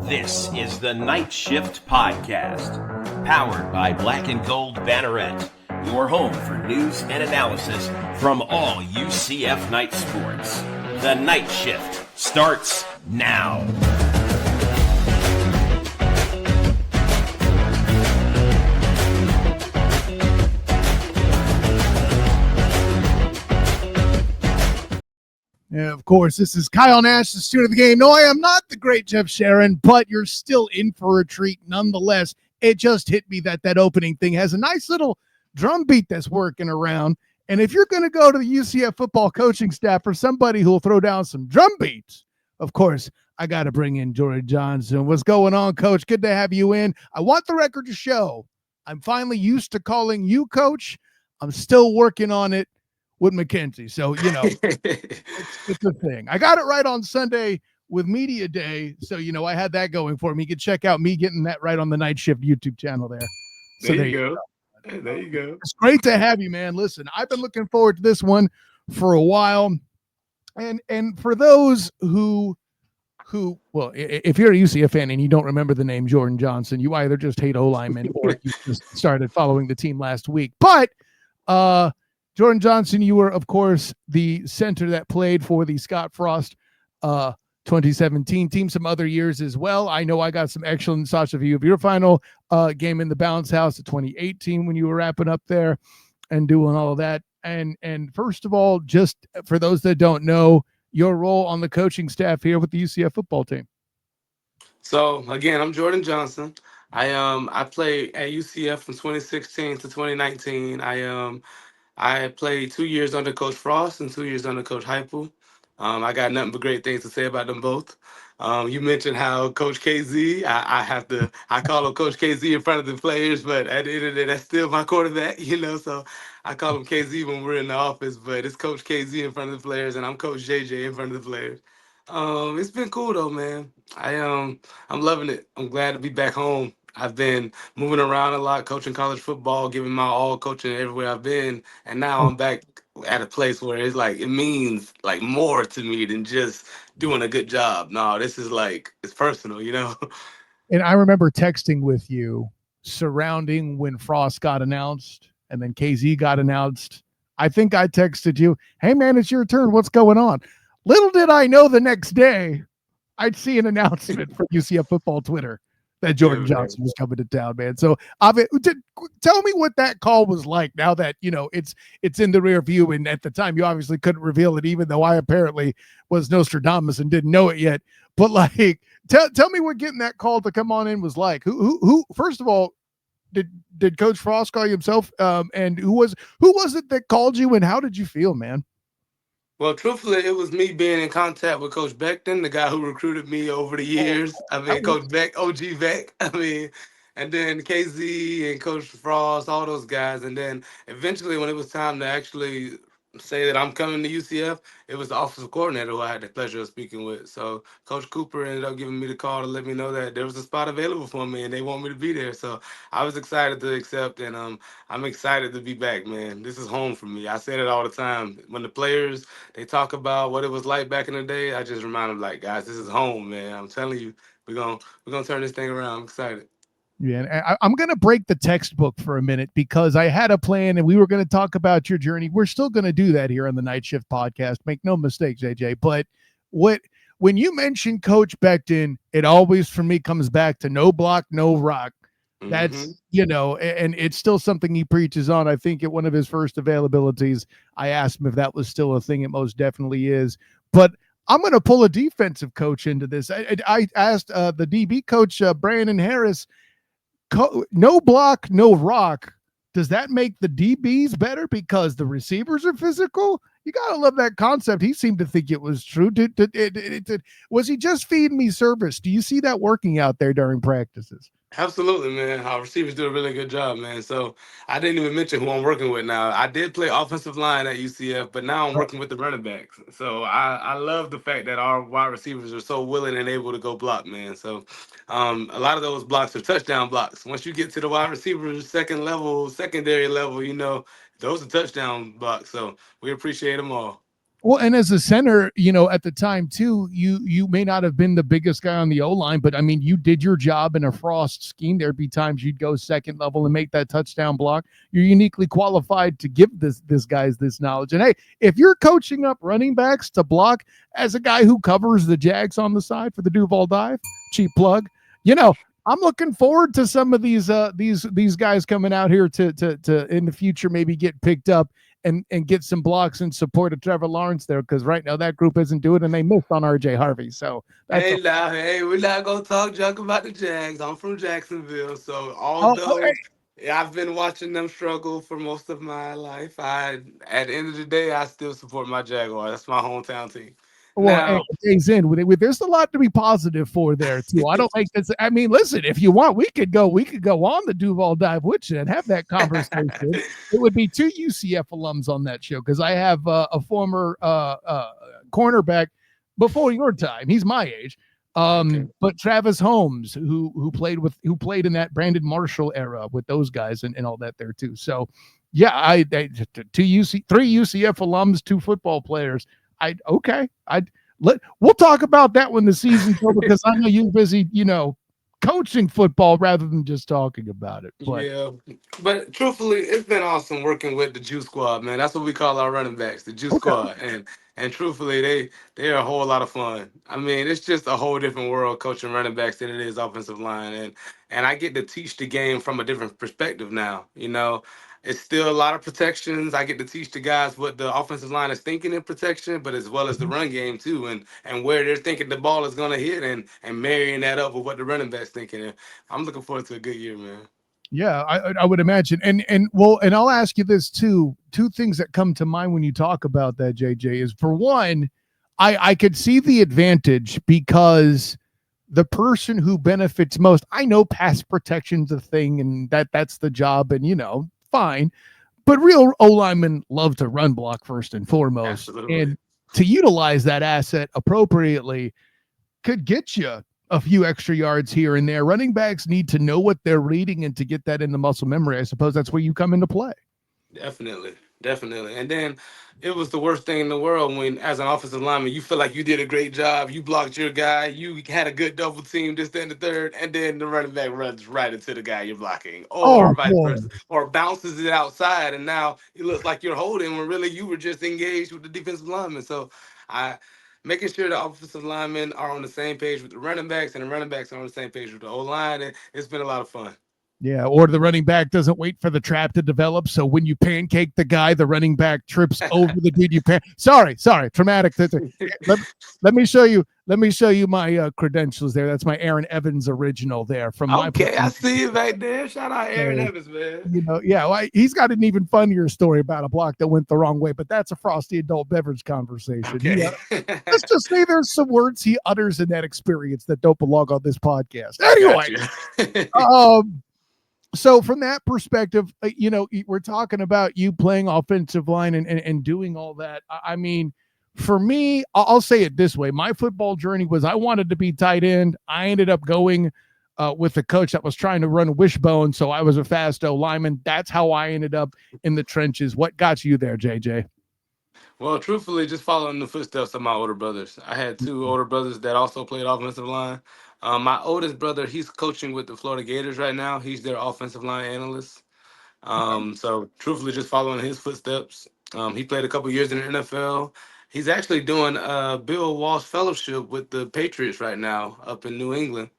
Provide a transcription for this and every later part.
This is the Night Shift Podcast, powered by Black and Gold Banneret, your home for news and analysis from all UCF night sports. The Night Shift starts now. Yeah, of course, this is Kyle Nash, the student of the game. No, I am not the great Jeff Sharon, but you're still in for a treat nonetheless. It just hit me that opening thing has a nice little drum beat that's working around. And if you're going to go to the UCF football coaching staff for somebody who will throw down some drum beats, of course, I got to bring in Jordan Johnson. What's going on, Coach? Good to have you in. I want the record to show I'm finally used to calling you Coach. I'm still working on it with McKenzie. So, you know, it's a thing. I got it right on Sunday with Media Day. So, you know, I had that going for me. You can check out me getting that right on the Night Shift YouTube channel there. So there you go. There you go. It's great to have you, man. Listen, I've been looking forward to this one for a while. And for those who, well, if you're a UCF fan and you don't remember the name Jordan Johnson, you either just hate O-linemen or you just started following the team last week. But, Jordan Johnson, you were, of course, the center that played for the Scott Frost 2017 team, some other years as well. I know I got some excellent thoughts of you of your final game in the Bounce House of 2018 when you were wrapping up there and doing all of that. And first of all, just for those that don't know, your role on the coaching staff here with the UCF football team. So, again, I'm Jordan Johnson. I played at UCF from 2016 to 2019. I played 2 years under Coach Frost and 2 years under Coach Heupel. I got nothing but great things to say about them both. You mentioned how Coach KZ, I call him Coach KZ in front of the players, but at the end of the day, that's still my quarterback, you know, so I call him KZ when we're in the office, but it's Coach KZ in front of the players, and I'm Coach JJ in front of the players. It's been cool though, man. I'm loving it. I'm glad to be back home. I've been moving around a lot, coaching college football, giving my all, coaching everywhere I've been, and now I'm back at a place where it's like it means like more to me than just doing a good job. No, this is like it's personal, you know. And I remember texting with you surrounding when Frost got announced and then KZ got announced. I think I texted you, "Hey man, it's your turn. What's going on?" Little did I know the next day I'd see an announcement from UCF football Twitter that Jordan Johnson was coming to town, man. So tell me what that call was like now that, you know, it's in the rear view. And at the time you obviously couldn't reveal it, even though I apparently was Nostradamus and didn't know it yet. But like, tell me what getting that call to come on in was like. Who first of all, did Coach Frost call you himself? And who was it that called you and how did you feel, man? Well, truthfully, it was me being in contact with Coach Beckton, the guy who recruited me over the years. I mean, Coach Beck, OG Beck. I mean, and then KZ and Coach Frost, all those guys. And then eventually, when it was time to actually say that I'm coming to UCF, it was the offensive coordinator who I had the pleasure of speaking with. So Coach Cooper ended up giving me the call to let me know that there was a spot available for me and they want me to be there. So I was excited to accept, and I'm excited to be back, man. This is home for me. I said it all the time. When the players, they talk about what it was like back in the day, I just remind them, like, guys, this is home, man. I'm telling you, we're gonna turn this thing around. I'm excited. Yeah, and I'm going to break the textbook for a minute because I had a plan and we were going to talk about your journey. We're still going to do that here on the Night Shift podcast. Make no mistakes, AJ. But when you mention Coach Beckton, it always for me comes back to no block, no rock. That's, you know, and it's still something he preaches on. I think at one of his first availabilities, I asked him if that was still a thing. It most definitely is. But I'm going to pull a defensive coach into this. I asked the DB coach, Brandon Harris, no block, no rock. Does that make the DBs better because the receivers are physical? You got to love that concept. He seemed to think it was true. Was he just feeding me service? Do you see that working out there during practices? Absolutely, man. Our receivers do a really good job, man. So I didn't even mention who I'm working with now. I did play offensive line at UCF, but now I'm working with the running backs. So I love the fact that our wide receivers are so willing and able to go block, man. So a lot of those blocks are touchdown blocks. Once you get to the wide receivers, secondary level, you know, those are touchdown blocks. So we appreciate them all. Well, and as a center, at the time too, you may not have been the biggest guy on the O line, but I mean, you did your job in a Frost scheme. There'd be times you'd go second level and make that touchdown block. You're uniquely qualified to give this guys this knowledge. And hey, if you're coaching up running backs to block as a guy who covers the Jags on the side for the Duval dive, cheap plug, I'm looking forward to some of these guys coming out here to in the future maybe get picked up and get some blocks in support of Trevor Lawrence there, because right now that group isn't doing it, and they missed on RJ Harvey. So Hey, we're not gonna talk junk about the Jags. I'm from Jacksonville, so okay. although I've been watching them struggle for most of my life, at the end of the day I still support my Jaguars. That's my hometown team. Well, hey, Now, days in there's a lot to be positive for there too. I don't like this. I mean, listen, if you want, we could go on the Duval dive with you and have that conversation. It would be 2 UCF alums on that show, because I have a former cornerback before your time. He's my age. okay. But Travis Holmes, who played in that Brandon Marshall era with those guys and all that there too. So yeah, three UCF alums, 2 football players. We'll talk about that when the season's over, because I know you're busy, coaching football rather than just talking about it. But Yeah, but truthfully, it's been awesome working with the Juice Squad, man. That's what we call our running backs, the Juice okay. Squad, and truthfully, they are a whole lot of fun. I mean, it's just a whole different world coaching running backs than it is offensive line, and I get to teach the game from a different perspective now. It's still a lot of protections. I get to teach the guys what the offensive line is thinking in protection, but as well as the run game too, and where they're thinking the ball is going to hit, and marrying that up with what the running back's thinking. And I'm looking forward to a good year, man. Yeah, I would imagine. And I'll ask you this too. 2 things that come to mind when you talk about that, JJ, is, for one, I could see the advantage, because the person who benefits most, I know pass protection's a thing and that's the job, and fine. But real O linemen love to run block first and foremost. Absolutely. And to utilize that asset appropriately could get you a few extra yards here and there. Running backs need to know what they're reading, and to get that into muscle memory, I suppose that's where you come into play. Definitely, definitely. And then it was the worst thing in the world when, as an offensive lineman, you feel like you did a great job, you blocked your guy, you had a good double team, this, then the third, and then the running back runs right into the guy you're blocking, Oh or vice boy. versa, or bounces it outside, and now it looks like you're holding when really you were just engaged with the defensive lineman. So, I making sure the offensive linemen are on the same page with the running backs, and the running backs are on the same page with the O line, and it's been a lot of fun. Yeah, or the running back doesn't wait for the trap to develop. So when you pancake the guy, the running back trips over the dude you Sorry, traumatic. Let me show you. Let me show you my credentials there. That's my Aaron Evans original there from my. Okay, I see it right there. Shout out Aaron So, Evans, man. yeah, well, he's got an even funnier story about a block that went the wrong way, but that's a frosty adult beverage conversation. Okay. Let's just say there's some words he utters in that experience that don't belong on this podcast. Got Anyway, you. so from that perspective, we're talking about you playing offensive line and doing all that. I mean, for me, I'll say it this way. My football journey was, I wanted to be tight end. I ended up going with a coach that was trying to run wishbone, so I was a fast O lineman. That's how I ended up in the trenches. What got you there, JJ? Well, truthfully, just following the footsteps of my older brothers. I had 2 older brothers that also played offensive line. My oldest brother, he's coaching with the Florida Gators right now. He's their offensive line analyst. So truthfully, just following his footsteps. He played a couple years in the NFL. He's actually doing a Bill Walsh Fellowship with the Patriots right now up in New England.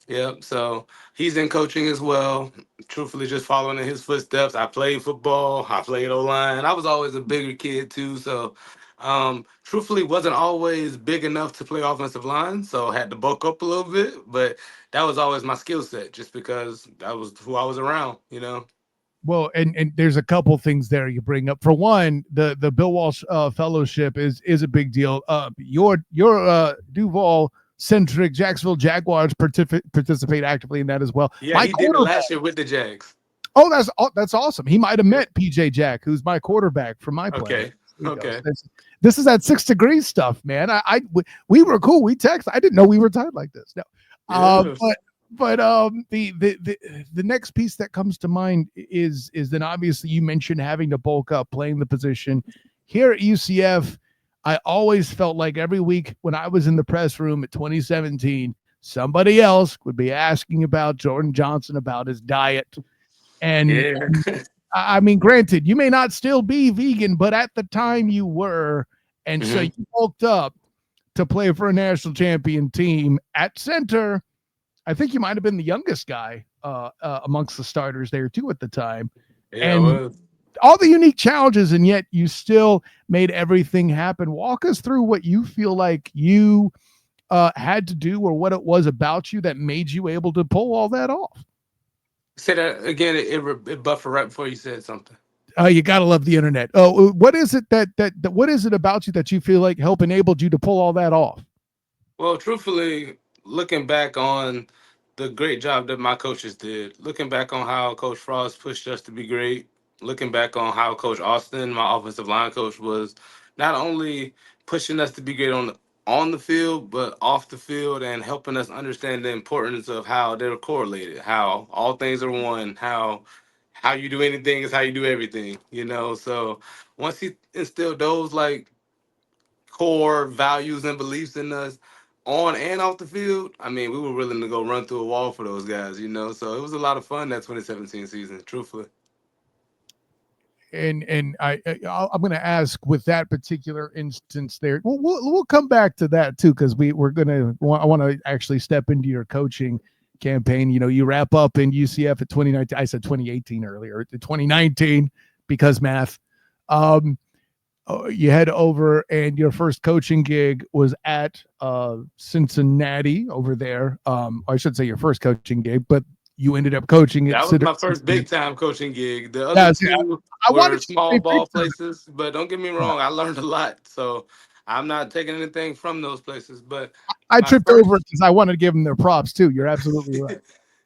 Yep. So he's in coaching as well. Truthfully, just following in his footsteps. I played football. I played O line. I was always a bigger kid too. So, truthfully, wasn't always big enough to play offensive line. So had to bulk up a little bit. But that was always my skill set, just because that was who I was around. Well, and there's a couple things there you bring up. For one, the Bill Walsh Fellowship is a big deal. Your Duval centric Jacksonville Jaguars participate actively in that as well. Yeah, My he did it quarterback. last year with the Jags. Oh, that's awesome. He might have met PJ Jack, who's my quarterback from my play. Okay. Okay. This is that 6 degrees stuff, man. We were cool. We text. I didn't know we were tied like this. No, Yeah. but the next piece that comes to mind is then obviously you mentioned having to bulk up, playing the position here at UCF. I always felt like every week when I was in the press room at 2017, somebody else would be asking about Jordan Johnson, about his diet. And Yeah. I mean, granted, you may not still be vegan, but at the time you were. And so Hmm. you bulked up to play for a national champion team at center. I think you might have been the youngest guy amongst the starters there too at the time. Yeah, And well, all the unique challenges, and yet you still made everything happen. Walk us through what you feel like you had to do, or what it was about you that made you able to pull all that off. say that again. It buffered right before you said something. You gotta love the internet. Oh, what is it that what is it about you that you feel like help enabled you to pull all that off? Well, truthfully, looking back on the great job that my coaches did, looking back on how Coach Frost pushed us to be great, looking back on how Coach Austin, my offensive line coach, was not only pushing us to be great on the field, but off the field and helping us understand the importance of how they're correlated, how all things are one, how you do anything is how you do everything, you know. So once he instilled those like core values and beliefs in us on and off the field, I mean, we were willing to go run through a wall for those guys, you know. So it was a lot of fun that 2017 season, truthfully. And I'm going to ask with that particular instance there. We'll come back to that too, because we're going to I want to actually step into your coaching campaign. You know, you wrap up in UCF at 2019. I said 2018 earlier, 2019 because math. Um, you head over, and your first coaching gig was at Cincinnati over there. I should say your first coaching gig, but you ended up coaching at That was my first Cincinnati. big time coaching gig. The other Yeah, two I were wanted you to small say big ball time. places, but don't get me wrong, I learned a lot. So I'm not taking anything from those places. But I my tripped over it first because I wanted to give them their props too. You're absolutely right.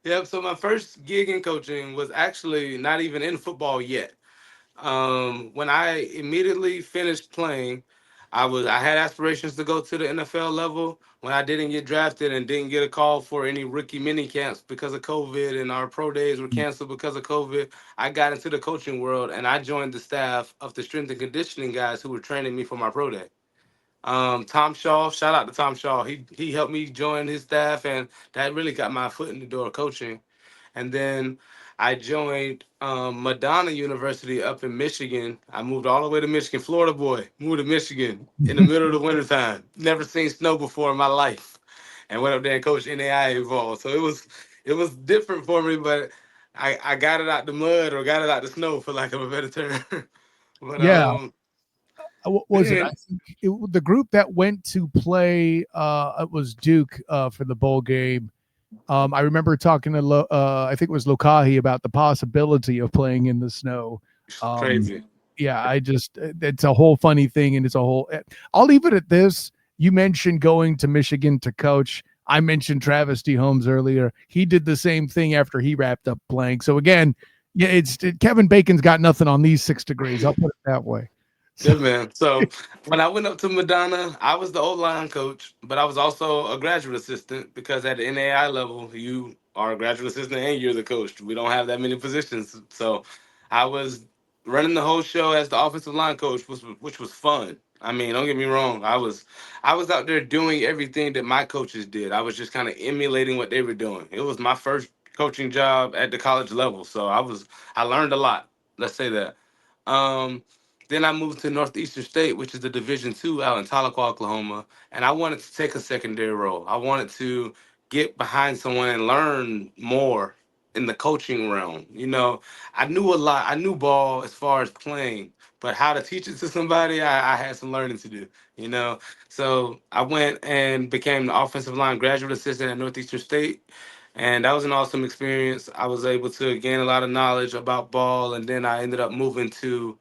Yep, so my first gig in coaching was actually not even in football yet. When I immediately finished playing, I had aspirations to go to the NFL level. When I didn't get drafted and didn't get a call for any rookie mini camps because of COVID, and our pro days were canceled because of COVID, I got into the coaching world and I joined the staff of the strength and conditioning guys who were training me for my pro day. Tom Shaw, shout out to Tom Shaw. He helped me join his staff, and that really got my foot in the door coaching. And then I joined Madonna University up in Michigan. I moved all the way to Michigan, Florida boy, moved to Michigan in the middle of the wintertime. Never seen snow before in my life. And went up there and coached NAI involved. So it was different for me, but I got it out the mud or got it out the snow for lack of a better term. but Yeah. What was it? I then think the group that went to play it was Duke for the bowl game. I remember talking to I think it was Lokahi about the possibility of playing in the snow. Um, crazy. yeah, I just it's a whole funny thing, and it's a whole. I'll leave it at this. You mentioned going to Michigan to coach. I mentioned Travis D. Holmes earlier. He did the same thing after he wrapped up playing. So again, yeah, Kevin Bacon's got nothing on these 6 degrees. I'll put it that way. So, Yeah, man. So when I went up to Madonna, I was the old line coach, but I was also a graduate assistant because at the NAI level, you are a graduate assistant and you're the coach. We don't have that many positions. So I was running the whole show as the offensive line coach, which was fun. I mean, don't get me wrong. I was out there doing everything that my coaches did. I was just kind of emulating what they were doing. It was my first coaching job at the college level, so I learned a lot. Let's say that. Um, then I moved to Northeastern State, which is the Division II out in Tahlequah, Oklahoma, and I wanted to take a secondary role. I wanted to get behind someone and learn more in the coaching realm. You know, I knew a lot. I knew ball as far as playing, but how to teach it to somebody, I had some learning to do. You know, so I went and became the offensive line graduate assistant at Northeastern State. And that was an awesome experience. I was able to gain a lot of knowledge about ball, and then I ended up moving to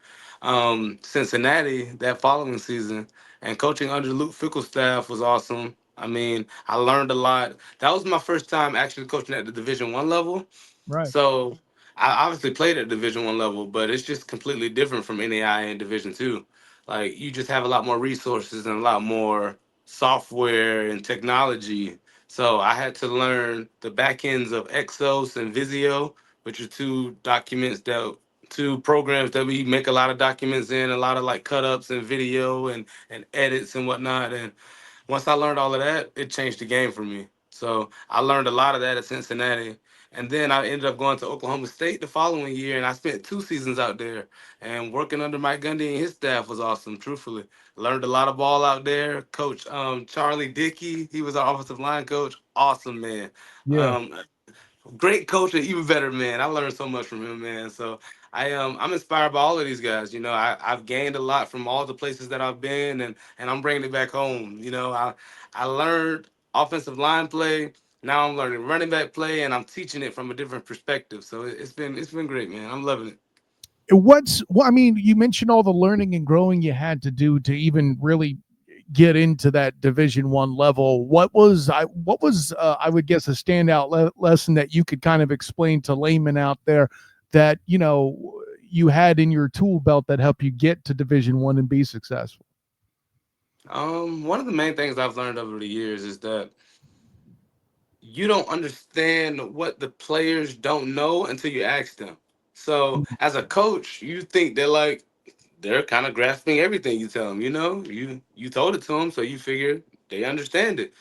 Cincinnati that following season, and coaching under Luke Fickle's staff was awesome. I mean, I learned a lot. That was my first time actually coaching at the Division I level. right. So I obviously played at Division I level, but it's just completely different from NAI and Division II. Like you just have a lot more resources and a lot more software and technology. So I had to learn the back ends of Exos and Visio, which are two documents that to programs that we make a lot of documents in, a lot of like cut ups and video and edits and whatnot. And once I learned all of that, it changed the game for me. So I learned a lot of that at Cincinnati. And then I ended up going to Oklahoma State the following year, and I spent 2 seasons out there. And working under Mike Gundy and his staff was awesome, truthfully. Learned a lot of ball out there. Coach Charlie Dickey, he was our offensive line coach. Awesome, man. Yeah. Um, Great coach and even better man. I learned so much from him, man. So I'm inspired by all of these guys. You know, I've gained a lot from all the places that I've been, and I'm bringing it back home. You know, I learned offensive line play. Now I'm learning running back play, and I'm teaching it from a different perspective. So it's been great, man. I'm loving it. I mean, you mentioned all the learning and growing you had to do to even really get into that Division 1 level. What was I would guess a standout lesson that you could kind of explain to laymen out there that you had in your tool belt that helped you get to Division 1 and be successful? One of the main things I've learned over the years is that you don't understand what the players don't know until you ask them. So as a coach, you think they're kind of grasping everything you tell them. You know, you told it to them, so you figure they understand it.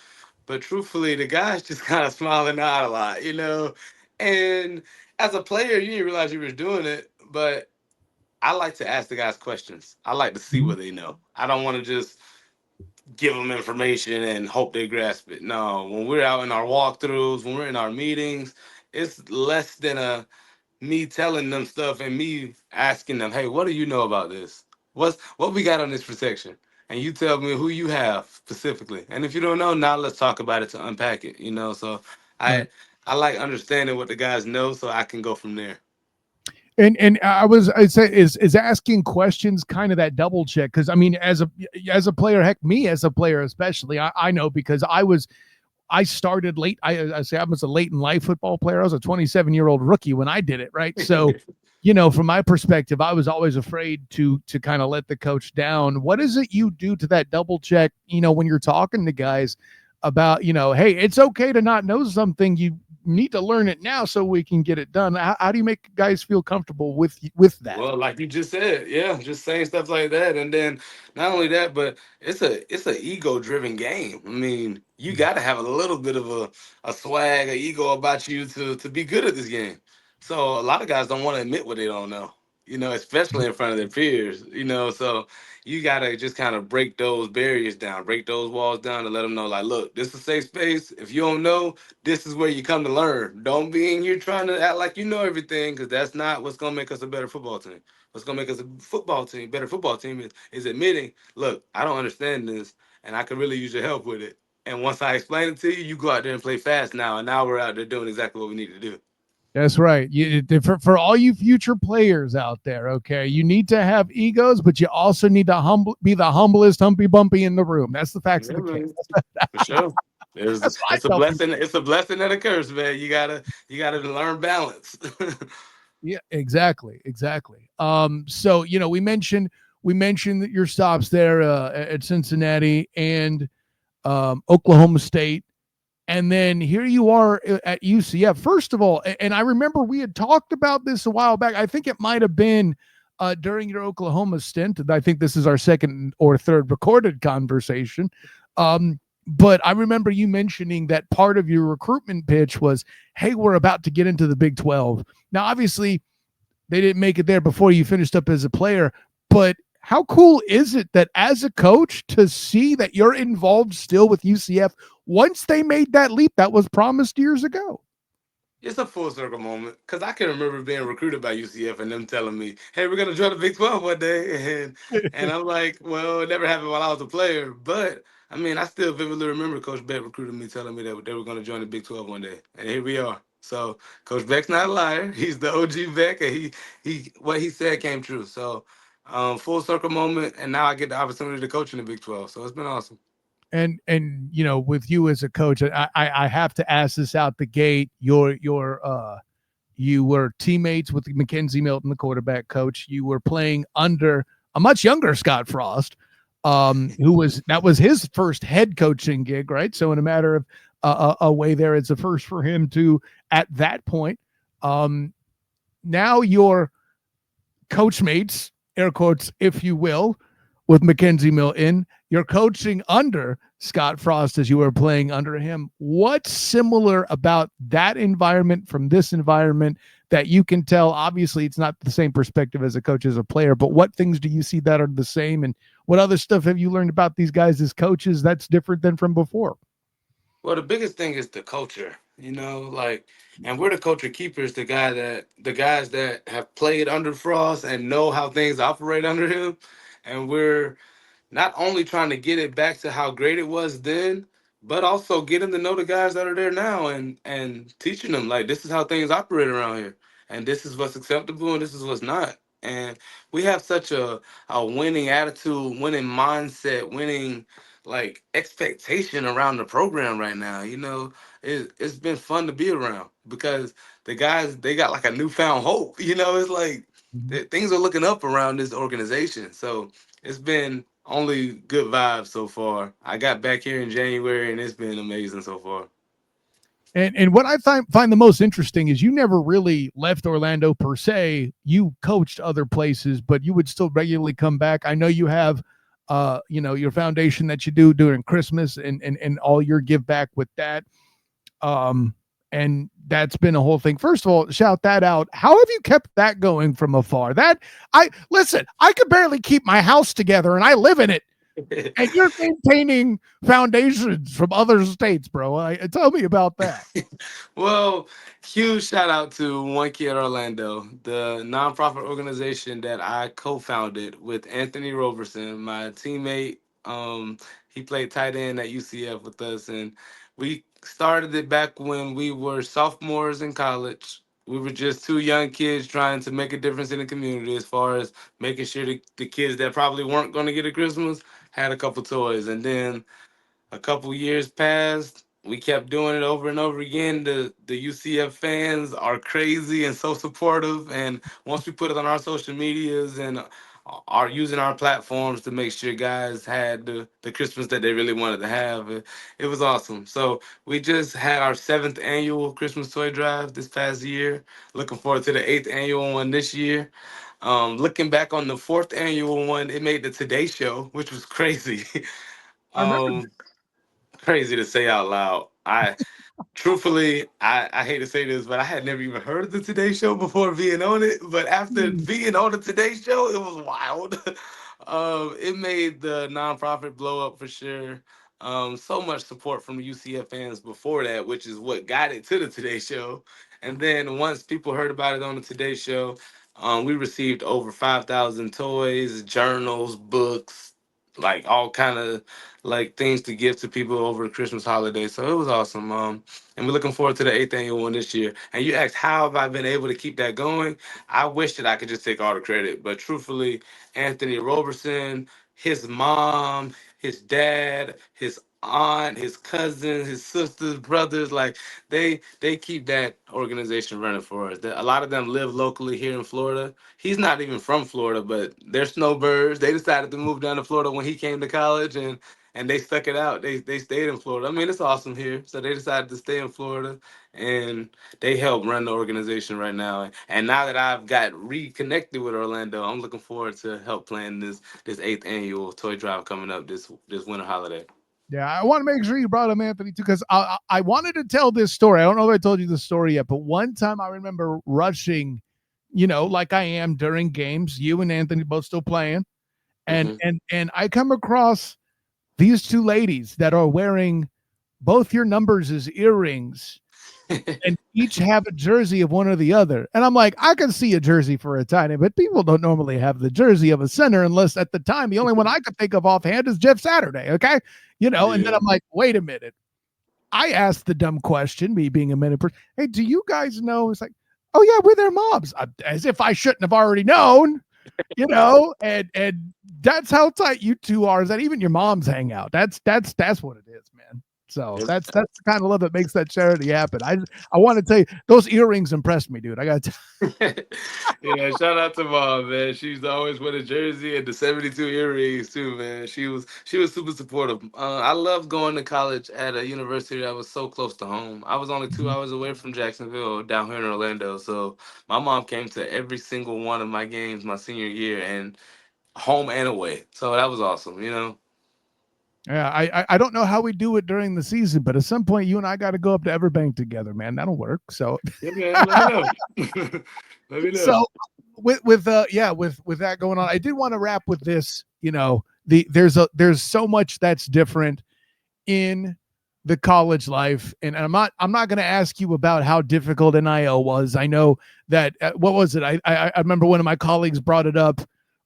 But truthfully, the guy's just kind of smiling out a lot, you know. And as a player, you didn't realize you were doing it. But I like to ask the guys questions. I like to see what they know. I don't want to just give them information and hope they grasp it. No, when we're out in our walkthroughs, when we're in our meetings, it's less than a me telling them stuff and me asking them, "Hey, what do you know about this? What we got on this protection?" And you tell me who you have specifically. And if you don't know, now let's talk about it to unpack it. You know, so Right. I like understanding what the guys know, so I can go from there. And I say is asking questions kind of that double check, because I mean as a player, heck, me as a player especially, I know because I started late. I say I was a late in life football player. I was a 27-year-old rookie when I did it, right? So, from my perspective, I was always afraid to kind of let the coach down. What is it you do to that double check, when you're talking to guys about, hey, it's okay to not know something. You need to learn it now so we can get it done. How do you make guys feel comfortable with that? Well, like you just said, yeah, just saying stuff like that, and then not only that, but it's a ego driven game. I mean, you got to have a little bit of a swag, a ego about you to be good at this game. So a lot of guys don't want to admit what they don't know, you know, especially in front of their peers, you know. So you got to just kind of break those barriers down, break those walls down, to let them know, like, look, this is a safe space. If you don't know, this is where you come to learn. Don't be in here trying to act like you know everything, because that's not what's gonna make us a better football team. What's gonna make us a better football team is admitting, look, I don't understand this, and I could really use your help with it. And once I explain it to you, you go out there and play fast now. And now we're out there doing exactly what we need to do. That's right. For all you future players out there, okay, you need to have egos, but you also need to be the humblest Humpy Bumpy in the room. That's the facts Yeah, of the case. man, for sure. That's what I It's a tell people. blessing. It's a blessing and a curse, man. You gotta learn balance. Yeah, exactly. So we mentioned that your stops there at Cincinnati and Oklahoma State. And then here you are at UCF. First of all, and I remember we had talked about this a while back. I think it might have been during your Oklahoma stint. I think this is our second or third recorded conversation. But I remember you mentioning that part of your recruitment pitch was, hey, we're about to get into the Big 12. Now, obviously, they didn't make it there before you finished up as a player, but how cool is it that as a coach to see that you're involved still with UCF once they made that leap that was promised years ago? It's a full circle moment, because I can remember being recruited by UCF and them telling me, "Hey, we're gonna join the Big 12 one day," and I'm like, "Well, it never happened while I was a player." But I mean, I still vividly remember Coach Beck recruiting me, telling me that they were gonna join the Big 12 one day, and here we are. So Coach Beck's not a liar. He's the OG Beck, and he what he said came true. So full circle moment, and now I get the opportunity to coach in the Big 12. So it's been awesome. And with you as a coach, I have to ask this out the gate. You were teammates with McKenzie Milton, the quarterback coach. You were playing under a much younger Scott Frost, that was his first head coaching gig, right? So in a matter of a way there, it's a first for him to at that point. Now you're coach mates, air quotes, if you will, with McKenzie Milton. You're coaching under Scott Frost as you were playing under him. What's similar about that environment from this environment that you can tell? Obviously, it's not the same perspective as a coach as a player, but what things do you see that are the same? And what other stuff have you learned about these guys as coaches that's different than from before? Well, the biggest thing is the culture, like, and we're the culture keepers, the guys that have played under Frost and know how things operate under him, and we're not only trying to get it back to how great it was then, but also getting to know the guys that are there now and teaching them like this is how things operate around here, and this is what's acceptable and this is what's not. And we have such a winning attitude, winning mindset, winning like expectation around the program right now. It's been fun to be around because the guys they got like a newfound hope. It's like things are looking up around this organization. So it's been only good vibes so far. I got back here in January and it's been amazing so far. And what I find the most interesting is you never really left Orlando per se. You coached other places, but you would still regularly come back. I know you have your foundation that you do during Christmas and all your give back with that. And that's been a whole thing. First of all, shout that out. How have you kept that going from afar? I could barely keep my house together and I live in it. And you're maintaining foundations from other states, bro. Tell me about that. Well, huge shout out to One Kid Orlando, the nonprofit organization that I co-founded with Anthony Roberson, my teammate. He played tight end at UCF with us, and we started it back when we were sophomores in college. We were just two young kids trying to make a difference in the community as far as making sure the kids that probably weren't going to get a Christmas had a couple toys. And then a couple years passed. We kept doing it over and over again. The UCF fans are crazy and so supportive. And once we put it on our social medias and are using our platforms to make sure guys had the Christmas that they really wanted to have, it was awesome. So we just had our 7th annual Christmas toy drive this past year. Looking forward to the 8th annual one this year. Looking back on the 4th annual one, it made the Today Show, which was crazy. I remember. um, Crazy to say out loud. Truthfully, I hate to say this, but I had never even heard of the Today Show before being on it. But after being on the Today Show, it was wild. It made the nonprofit blow up for sure. So much support from the UCF fans before that, which is what got it to the Today Show. And then once people heard about it on the Today Show, we received over 5,000 toys, journals, books, like all kind of like things to give to people over the Christmas holiday. So it was awesome. And we're looking forward to the 8th annual one this year. And you asked how have I been able to keep that going? I wish that I could just take all the credit, but truthfully, Anthony Roberson, his mom, his dad, his aunt, his cousins, his sisters, brothers, like they keep that organization running for us. A lot of them live locally here in Florida. He's not even from Florida, but they're snowbirds. They decided to move down to Florida when he came to college, and they stuck it out. They stayed in Florida. I mean, it's awesome here. So they decided to stay in Florida, and they help run the organization right now. And now that I've got reconnected with Orlando, I'm looking forward to help plan this 8th annual toy drive coming up this winter holiday. Yeah, I want to make sure you brought him Anthony too, because I wanted to tell this story. I don't know if I told you the story yet, but one time I remember rushing, like I am during games. You and Anthony both still playing, and Mhm. and I come across these two ladies that are wearing both your numbers as earrings and each have a jersey of one or the other. And I'm like, I can see a jersey for a tight end, but people don't normally have the jersey of a center unless at the time the only one I could think of offhand is Jeff Saturday. Okay. And then Yeah. I'm like, wait a minute. I asked the dumb question, me being a minute person. Hey, do you guys know? It's like, oh yeah, we're their moms. As if I shouldn't have already known, and that's how tight you two are. Is that even your moms hang out? That's what it is, man. So that's the kind of love that makes that charity happen. I want to tell you, those earrings impressed me, dude. I got Yeah, shout out to mom, man. She's always with a jersey and the 72 earrings too, man. She was super supportive. I loved going to college at a university that was so close to home. I was only 2 hours away from Jacksonville, down here in Orlando. So my mom came to every single one of my games my senior year, and home and away. So that was awesome, you know. Yeah, I don't know how we do it during the season, but at some point you and I got to go up to Everbank together, man. That'll work. So Yeah, man, let me know. Let me know. so with that going on, I did want to wrap with this. There's so much that's different in the college life, and I'm not going to ask you about how difficult NIL was. I know that what was it? I remember one of my colleagues brought it up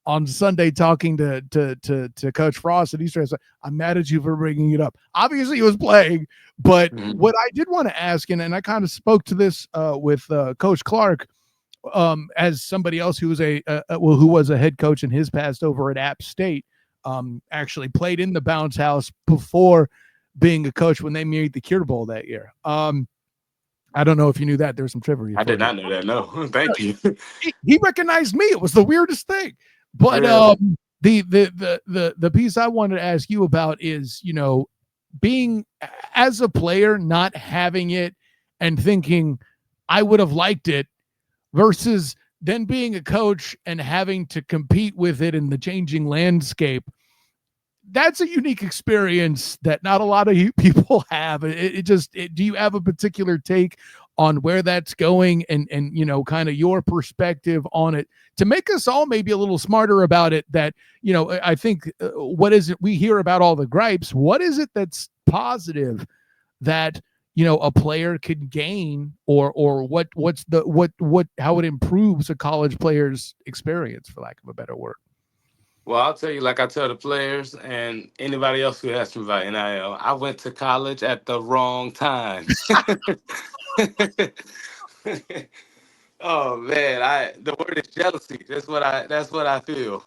on Sunday talking to Coach Frost, and he said, "I'm mad at you for bringing it up." Obviously, he was playing, but what I did want to ask, and I kind of spoke to this with Coach Clark, as somebody else who was who was a head coach in his past over at App State, actually played in the Bounce House before being a coach when they made the Cure Bowl that year. I don't know if you knew that. There's some trivia. I did not know that. No, thank you. He recognized me. It was the weirdest thing. But Really? the piece I wanted to ask you about is, being as a player, not having it and thinking I would have liked it versus then being a coach and having to compete with it in the changing landscape. That's a unique experience that not a lot of people have. Do you have a particular take on where that's going and kind of your perspective on it to make us all maybe a little smarter about it? That, I think what is it we hear about all the gripes? What is it that's positive that, a player could gain, or how it improves a college player's experience, for lack of a better word? Well, I'll tell you, like I tell the players and anybody else who asks me about NIL, I went to college at the wrong time. Oh man, the word is jealousy. That's what I feel.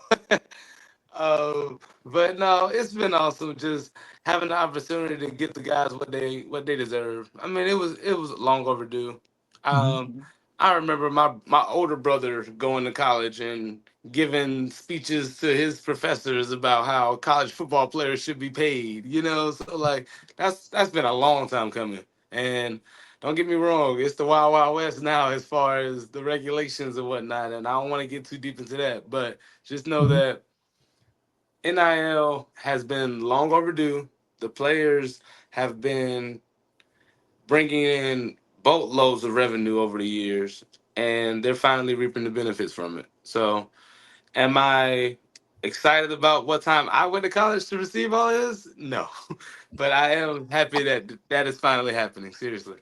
But no, it's been awesome just having the opportunity to get the guys what they deserve. I mean, it was long overdue. Mm-hmm. I remember my older brother going to college and giving speeches to his professors about how college football players should be paid. So like that's been a long time coming. And don't get me wrong, it's the wild wild west now as far as the regulations and whatnot. And I don't want to get too deep into that, but just know Mm-hmm. that NIL has been long overdue. The players have been bringing in boatloads of revenue over the years, and they're finally reaping the benefits from it. So, am I excited about what time I went to college to receive all this? No, but I am happy that that is finally happening. Seriously.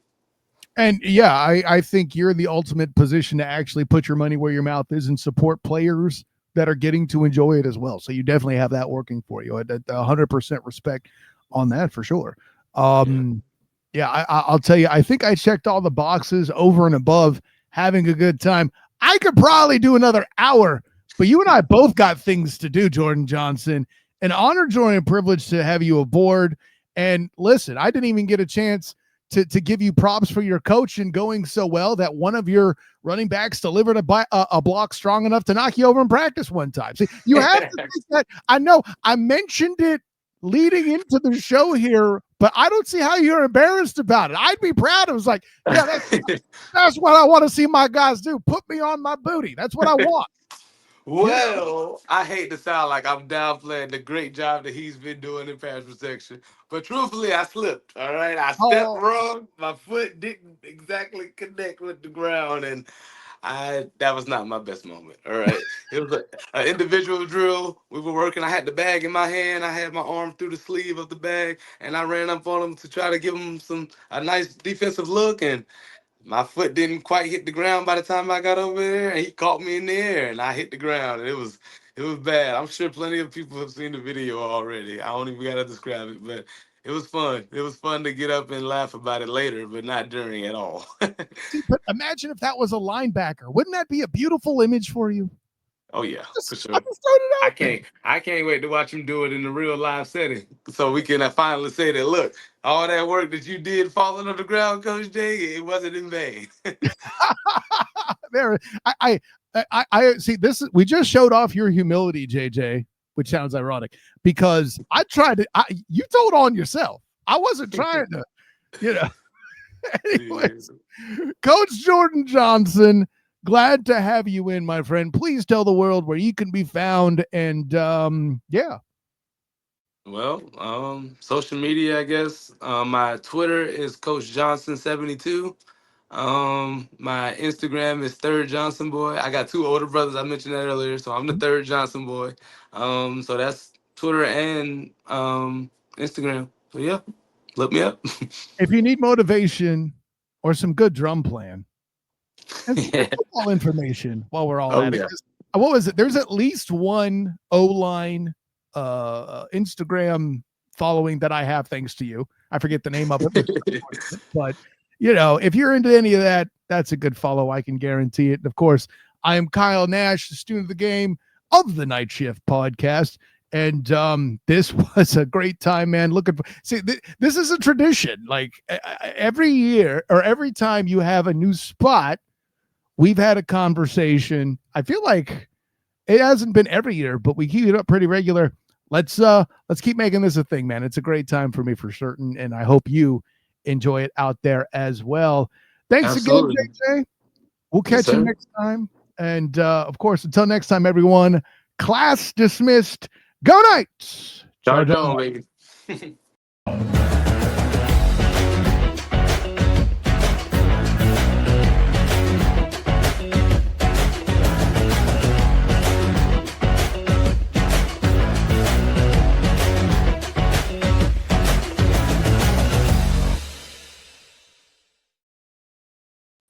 And yeah, I think you're in the ultimate position to actually put your money where your mouth is and support players that are getting to enjoy it as well. So you definitely have that working for you. 100% respect on that for sure. Yeah. Yeah, I'll tell you, I think I checked all the boxes over and above having a good time. I could probably do another hour, but you and I both got things to do, Jordan Johnson. An honor, joy, and privilege to have you aboard. And listen, I didn't even get a chance to give you props for your coaching going so well that one of your running backs delivered a block strong enough to knock you over in practice one time. See, you have to think that. I know I mentioned it leading into the show here, but I don't see how you're embarrassed about it. I'd be proud. It was like, yeah, that's what I want to see my guys do. Put me on my booty. That's what I want. Well, I hate to sound like I'm downplaying the great job that he's been doing in pass protection, but truthfully, I slipped. All right, I stepped Oh, wrong. My foot didn't exactly connect with the ground, and that was not my best moment. All right, it was an individual drill. We were working. I had the bag in my hand. I had my arm through the sleeve of the bag, and I ran up on him to try to give him a nice defensive look, and my foot didn't quite hit the ground by the time I got over there, and he caught me in the air, and I hit the ground, and it was bad. I'm sure plenty of people have seen the video already. I don't even gotta describe it, but it was fun. It was fun to get up and laugh about it later, but not during at all. see, but imagine if that was a linebacker. Wouldn't that be a beautiful image for you? Oh yeah, for sure. I just throw it out there. I can't wait to watch him do it in the real live setting, so we can finally say that. Look, all that work that you did falling on the ground, Coach J, it wasn't in vain. There, I see this. We just showed off your humility, JJ, which sounds ironic because I tried to. You told on yourself. I wasn't trying to, you know. Anyways, Coach Jordan Johnson, glad to have you in, my friend. Please tell the world where you can be found. And yeah. Well, social media, I guess. My Twitter is Coach Johnson 72. My Instagram is Third Johnson Boy. I got two older brothers. I mentioned that earlier, so I'm the Third Johnson Boy. So that's Twitter and Instagram. So yeah, look me up. If you need motivation or some good drum playing and some Yeah. football information while we're all Oh, at it. yeah. What was it? There's at least one O-line Instagram following that I have thanks to you. I forget the name of it, but you know, if you're into any of that, that's a good follow. I can guarantee it. And of course, I am Kyle Nash, the student of the game of the Night Shift podcast. And this was a great time, man. This is a tradition. Like every year or every time you have a new spot, we've had a conversation. I feel like it hasn't been every year, but we keep it up pretty regular. Let's keep making this a thing, man. It's a great time for me for certain, and I hope you enjoy it out there as well. Thanks Absolutely. again, JJ. We'll catch you next time. And of course, until next time, everyone, class dismissed. Go Knights! Charge on, baby.